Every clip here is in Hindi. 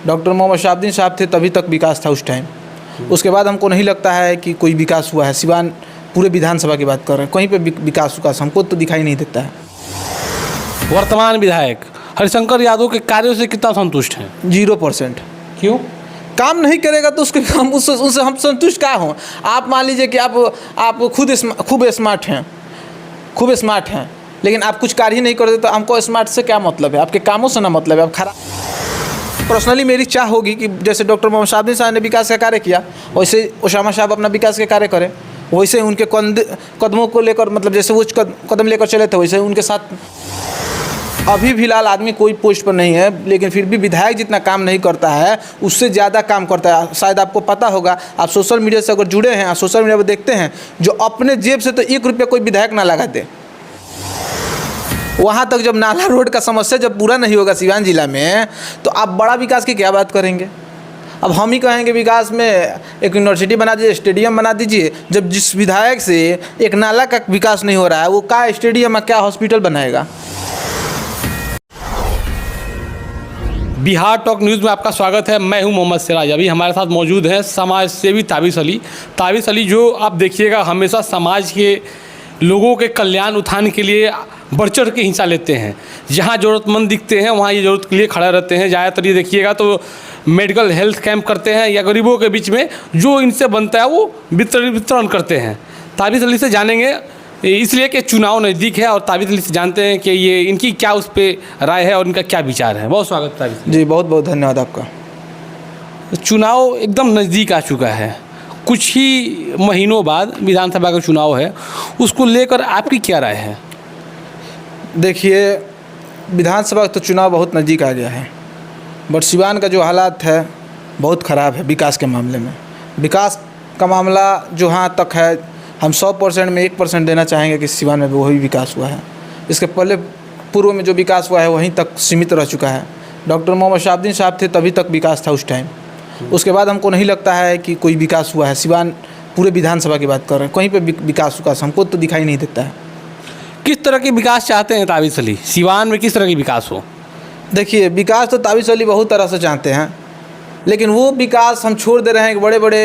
डॉक्टर मोहम्मद शहाबुद्दीन साहब थे तभी तक विकास था उस टाइम। उसके बाद हमको नहीं लगता है कि कोई विकास हुआ है। सिवान पूरे विधानसभा की बात कर रहे हैं, कहीं पे विकास हमको तो दिखाई नहीं देता है। वर्तमान विधायक हरिशंकर यादव के कार्यों से कितना संतुष्ट हैं? 0%। क्यों? काम नहीं करेगा तो उसके हम उससे हम संतुष्ट क्या हों? आप मान लीजिए कि आप खुद खूब स्मार्ट हैं, लेकिन आप कुछ कार्य ही नहीं करते, तो हमको स्मार्ट से क्या मतलब है? आपके कामों से ना मतलब है। आप खराब पर्सनली मेरी चाह होगी कि जैसे डॉक्टर मोहम्मद शहाबुद्दीन साहब ने विकास का कार्य किया, वैसे उसामा साहब अपना विकास के कार्य करें। वैसे उनके कदमों को लेकर, मतलब जैसे वो कदम लेकर चले थे, वैसे उनके साथ। अभी फिलहाल आदमी कोई पोस्ट पर नहीं है, लेकिन फिर भी विधायक जितना काम नहीं करता है उससे ज़्यादा काम करता है। शायद आपको पता होगा, आप सोशल मीडिया से अगर जुड़े हैं, आप सोशल मीडिया पर देखते हैं, जो अपने जेब से तो 1 रुपया कोई विधायक ना लगाते। वहाँ तक जब नाला रोड का समस्या जब पूरा नहीं होगा सिवान जिला में, तो आप बड़ा विकास की क्या बात करेंगे? अब हम ही कहेंगे विकास में एक यूनिवर्सिटी बना दीजिए, स्टेडियम बना दीजिए, जब जिस विधायक से एक नाला का विकास नहीं हो रहा है, वो क्या स्टेडियम या क्या हॉस्पिटल बनाएगा? बिहार टॉक न्यूज़ में आपका स्वागत है। मैं हूं मोहम्मद सिराज। अभी हमारे साथ मौजूद हैं समाज सेवी ताबिश अली, जो आप देखिएगा हमेशा समाज के लोगों के कल्याण उत्थान के लिए बढ़ चढ़ के हिस्सा लेते हैं। जहां ज़रूरतमंद दिखते हैं वहां ये ज़रूरत के लिए खड़ा रहते हैं। ज़्यादातर ये देखिएगा तो मेडिकल हेल्थ कैंप करते हैं या गरीबों के बीच में जो इनसे बनता है वो वितरण करते हैं। ताबिश अली से जानेंगे, इसलिए कि चुनाव नज़दीक है, और ताबिश अली से जानते हैं कि ये इनकी क्या उस पर राय है और इनका क्या विचार है। बहुत स्वागत ताबिश जी, बहुत बहुत धन्यवाद आपका। चुनाव एकदम नज़दीक आ चुका है, कुछ ही महीनों बाद विधानसभा का चुनाव है, उसको लेकर आपकी क्या राय है? देखिए, विधानसभा का तो चुनाव बहुत नज़दीक आ गया है, बट सिवान का जो हालात है बहुत ख़राब है विकास के मामले में। विकास का मामला जहाँ तक है, हम 100% में 1% देना चाहेंगे कि सिवान में वही विकास हुआ है। इसके पहले पूर्व में जो विकास हुआ है वहीं तक सीमित रह चुका है। डॉक्टर मोहम्मद शहाबुद्दीन साहब थे तभी तक विकास था उस टाइम। उसके बाद हमको नहीं लगता है कि कोई विकास हुआ है। सिवान पूरे विधानसभा की बात कर रहे हैं, कहीं पे विकास हमको तो दिखाई नहीं देता है। किस तरह की विकास चाहते हैं ताबिश अली? सिवान में किस तरह की विकास हो? देखिए, विकास तो ताबिश अली बहुत तरह से चाहते हैं, लेकिन वो विकास हम छोड़ दे रहे हैं कि बड़े बड़े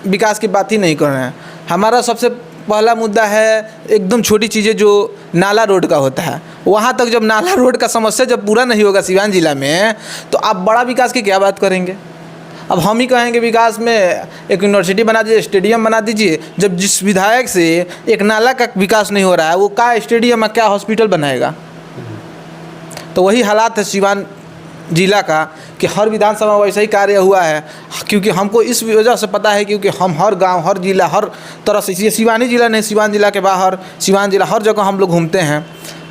विकास की बात ही नहीं कर रहे हैं। हमारा सबसे पहला मुद्दा है एकदम छोटी चीज़ें जो नाला रोड का होता है। वहाँ तक जब नाला रोड का समस्या जब पूरा नहीं होगा सिवान जिला में, तो आप बड़ा विकास की क्या बात करेंगे? अब हम ही कहेंगे विकास में एक यूनिवर्सिटी बना दीजिए, स्टेडियम बना दीजिए, जब जिस विधायक से एक नाला का विकास नहीं हो रहा है, वो क्या स्टेडियम या क्या हॉस्पिटल बनाएगा? तो वही हालात है सिवान जिला का कि हर विधानसभा में वैसा ही कार्य हुआ है। क्योंकि हमको इस वजह से पता है क्योंकि हम हर गांव, हर जिला, हर तरह से, ये सिवानी जिला नहीं, सिवान जिला के बाहर, सिवान जिला हर जगह हम लोग घूमते हैं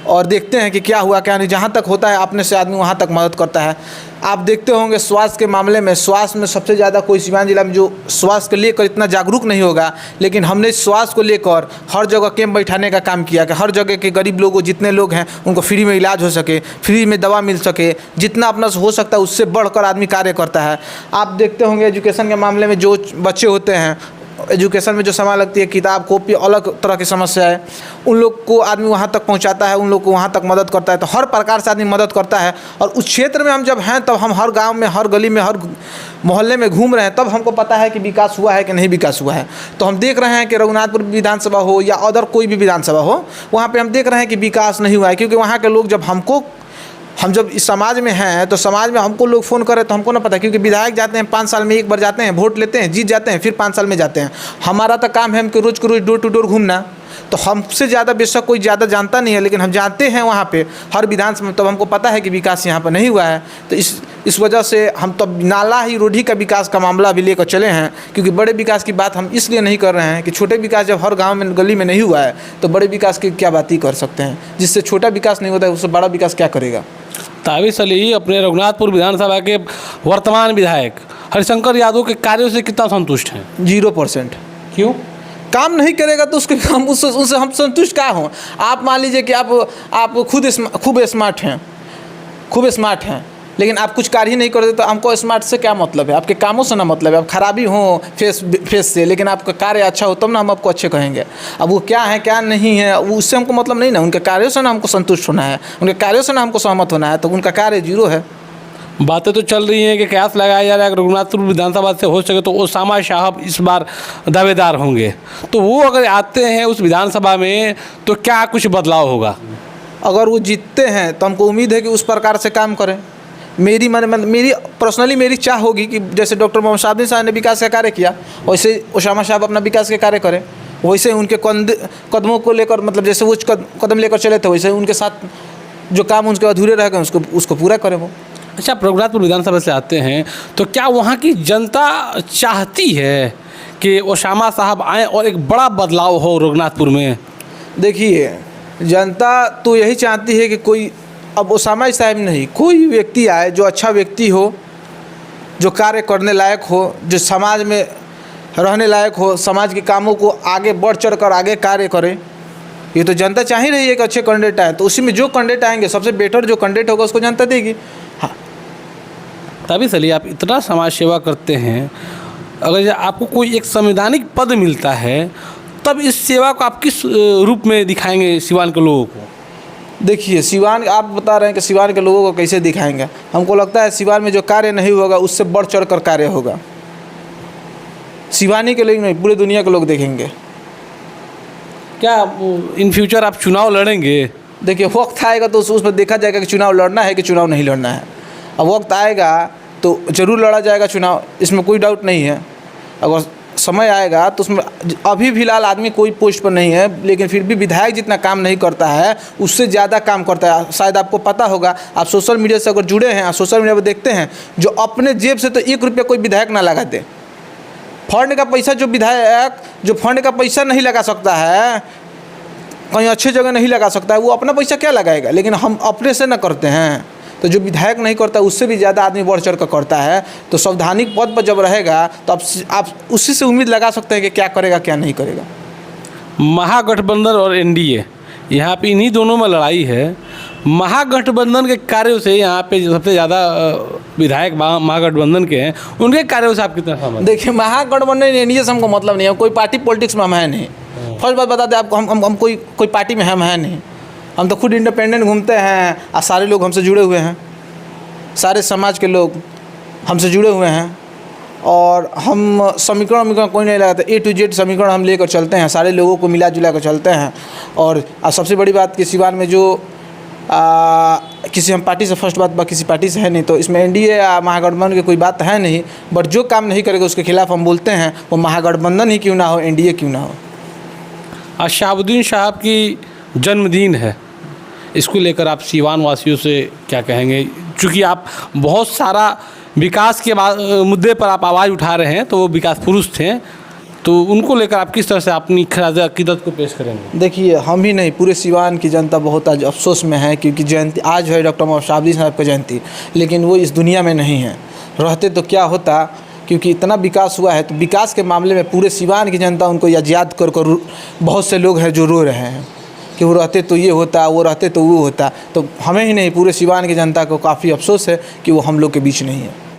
और देखते हैं कि क्या हुआ क्या नहीं। जहाँ तक होता है अपने से आदमी वहाँ तक मदद करता है। आप देखते होंगे स्वास्थ्य के मामले में, स्वास्थ्य में सबसे ज़्यादा कोई सिवान जिला में जो स्वास्थ्य को लेकर इतना जागरूक नहीं होगा, लेकिन हमने स्वास्थ्य को लेकर हर जगह कैंप बैठाने का काम किया कि हर जगह के गरीब लोगों, जितने लोग हैं, उनको फ्री में इलाज हो सके, फ्री में दवा मिल सके, जितना अपना से हो सकता है उससे बढ़कर आदमी कार्य करता है। आप देखते होंगे एजुकेशन के मामले में जो बच्चे होते हैं, एजुकेशन में जो सामान लगती है, किताब कॉपी, अलग तरह की समस्या है, उन लोग को आदमी वहाँ तक पहुँचाता है, उन लोग को वहाँ तक मदद करता है। तो हर प्रकार से आदमी मदद करता है। और उस क्षेत्र में हम जब हैं तब हम हर गांव में, हर गली में, हर मोहल्ले में घूम रहे हैं, तब हमको पता है कि विकास हुआ है कि नहीं विकास हुआ है। तो हम देख रहे हैं कि रघुनाथपुर विधानसभा हो या अदर कोई भी विधानसभा हो, वहाँ पर हम देख रहे हैं कि विकास नहीं हुआ है। क्योंकि वहाँ के लोग जब हम जब इस समाज में हैं तो समाज में हमको लोग फ़ोन करें तो हमको ना पता, क्योंकि विधायक जाते हैं 5 साल में एक बार जाते हैं, वोट लेते हैं, जीत जाते हैं, फिर 5 साल में जाते हैं। हमारा तो काम है हमको रोज़ को रोज़ डोर टू डोर घूमना। तो हमसे ज़्यादा बेशक कोई ज़्यादा जानता नहीं है, लेकिन हम जानते हैं वहाँ पे हर विधानसभा में, तब हमको पता है कि विकास यहाँ पर नहीं हुआ है। तो इस वजह से हम तब नाला ही रोड ही का विकास का मामला भी लेकर चले हैं। क्योंकि बड़े विकास की बात हम इसलिए नहीं कर रहे हैं कि छोटे विकास जब हर गाँव में, गली में नहीं हुआ है, तो बड़े विकास की क्या बात ही कर सकते हैं। जिससे छोटा विकास नहीं होता है उससे बड़ा विकास क्या करेगा? ताबिश अली अपने रघुनाथपुर विधानसभा के वर्तमान विधायक हरिशंकर यादव के कार्यों से कितना संतुष्ट हैं? 0%। क्यों? काम नहीं करेगा तो उसके काम उससे हम संतुष्ट क्या हों? आप मान लीजिए कि आप खूब स्मार्ट हैं, लेकिन आप कुछ कार्य ही नहीं करते, तो हमको स्मार्ट से क्या मतलब है? आपके कामों से ना मतलब है। आप खराबी हो फेस से, लेकिन आपका कार्य अच्छा हो तब ना हम आपको अच्छे कहेंगे। अब वो क्या है क्या नहीं है उससे हमको मतलब नहीं ना, उनके कार्यों से ना हमको संतुष्ट होना है, उनके कार्यों से ना हमको सहमत होना है। तो उनका कार्य 0 है। बातें तो चल रही हैं कि कयास लगाया जा रहा है कि रघुनाथपुर विधानसभा से हो सके तो ओसामा साहब इस बार दावेदार होंगे, तो वो अगर आते हैं उस विधानसभा में तो क्या कुछ बदलाव होगा? अगर वो जीतते हैं तो हमको उम्मीद है कि उस प्रकार से काम करें। मेरी पर्सनली मेरी चाह होगी कि जैसे डॉक्टर मोहम्मद शहाबुद्दीन साहब ने विकास का कार्य किया, वैसे ओसामा साहब अपना विकास के कार्य करें। वैसे उनके कदमों को लेकर, मतलब जैसे वो कदम लेकर चले थे, वैसे उनके साथ जो काम उनके अधूरे रह गए उसको पूरा करें वो। अच्छा, रघुनाथपुर विधानसभा से आते हैं तो क्या वहाँ की जनता चाहती है कि ओसामा साहब आएँ और एक बड़ा बदलाव हो रघुनाथपुर में? देखिए, जनता तो यही चाहती है कि कोई, अब ओसामा साहब नहीं, कोई व्यक्ति आए जो अच्छा व्यक्ति हो, जो कार्य करने लायक हो, जो समाज में रहने लायक हो, समाज के कामों को आगे बढ़ चढ़ कर आगे कार्य करे। ये तो जनता चाह ही रही है कि अच्छे कैंडिडेट आए, तो उसी में जो कैंडिडेट आएंगे सबसे बेटर जो कैंडिडेट होगा उसको जनता देगी। हाँ, ताबिश अली, आप इतना समाज सेवा करते हैं, अगर आपको कोई एक संवैधानिक पद मिलता है तब इस सेवा को आप किस रूप में दिखाएंगे सिवान के लोगों को? देखिए, सिवान, आप बता रहे हैं कि सिवान के लोगों को कैसे दिखाएंगे। हमको लगता है सिवान में जो कार्य नहीं होगा उससे बढ़ चढ़ कर कार्य होगा। सिवानी के लोग नहीं, पूरे दुनिया के लोग देखेंगे। क्या इन फ्यूचर आप चुनाव लड़ेंगे? देखिए, वक्त आएगा तो उस पर देखा जाएगा कि चुनाव लड़ना है कि चुनाव नहीं लड़ना है। अब वक्त आएगा तो ज़रूर लड़ा जाएगा चुनाव, इसमें कोई डाउट नहीं है। अगर समय आएगा तो उसमें, अभी फिलहाल आदमी कोई पोस्ट पर नहीं है, लेकिन फिर भी विधायक जितना काम नहीं करता है उससे ज़्यादा काम करता है। शायद आपको पता होगा, आप सोशल मीडिया से अगर जुड़े हैं, आप सोशल मीडिया पर देखते हैं, जो अपने जेब से तो 1 रुपया कोई विधायक ना लगाते। फंड का पैसा जो विधायक जो फंड का पैसा नहीं लगा सकता है, कहीं अच्छी जगह नहीं लगा सकता है, वो अपना पैसा क्या लगाएगा? लेकिन हम अपने से ना करते हैं, तो जो विधायक नहीं करता उससे भी ज़्यादा आदमी बढ़ चढ़ कर करता है। तो संवैधानिक पद पर जब रहेगा तो आप उसी से उम्मीद लगा सकते हैं कि क्या करेगा क्या नहीं करेगा। महागठबंधन और एनडीए, यहाँ पे इन्हीं दोनों में लड़ाई है। महागठबंधन के कार्यों से यहाँ पे सबसे ज़्यादा विधायक महागठबंधन के हैं, उनके कार्यों से आप कितना सहमत? देखिए, महागठबंधन एनडीए से हमको मतलब नहीं है, कोई पार्टी पॉलिटिक्स में हम है नहीं। फर्स्ट बात बता दें आपको, हम कोई पार्टी में हम है नहीं। हम तो खुद इंडिपेंडेंट घूमते हैं और सारे लोग हमसे जुड़े हुए हैं, सारे समाज के लोग हमसे जुड़े हुए हैं। और हम समीकरण कोई नहीं लगाते, A to Z समीकरण हम लेकर चलते हैं, सारे लोगों को मिला जुला कर चलते हैं। और सबसे बड़ी बात कि सिवान में जो किसी हम पार्टी से, फर्स्ट बात किसी पार्टी से है नहीं, तो इसमें एनडीए या महागठबंधन की कोई बात है नहीं। बट जो काम नहीं करेगा उसके खिलाफ हम बोलते हैं, वो महागठबंधन ही क्यों ना हो, एनडीए क्यों ना हो। आज शहाबुद्दीन साहब की जन्मदिन है, इसको लेकर आप सिवान वासियों से क्या कहेंगे? चूँकि आप बहुत सारा विकास के मुद्दे पर आप आवाज़ उठा रहे हैं, तो वो विकास पुरुष थे, तो उनको लेकर आप किस तरह से अपनी खराज अकीदत को पेश करेंगे? देखिए, हम ही नहीं, पूरे सिवान की जनता बहुत आज अफसोस में है, क्योंकि जयंती आज है डॉक्टर मोहम्मद शहाबुद्दीन साहब की जयंती, लेकिन वो इस दुनिया में नहीं है। रहते तो क्या होता, क्योंकि इतना विकास हुआ है। तो विकास के मामले में पूरे सिवान की जनता उनको याद कर बहुत से लोग हैं जो रो रहे हैं कि वो रहते तो ये होता, वो रहते तो वो होता। तो हमें ही नहीं, पूरे सिवान की जनता को काफ़ी अफसोस है कि वो हम लोग के बीच नहीं है।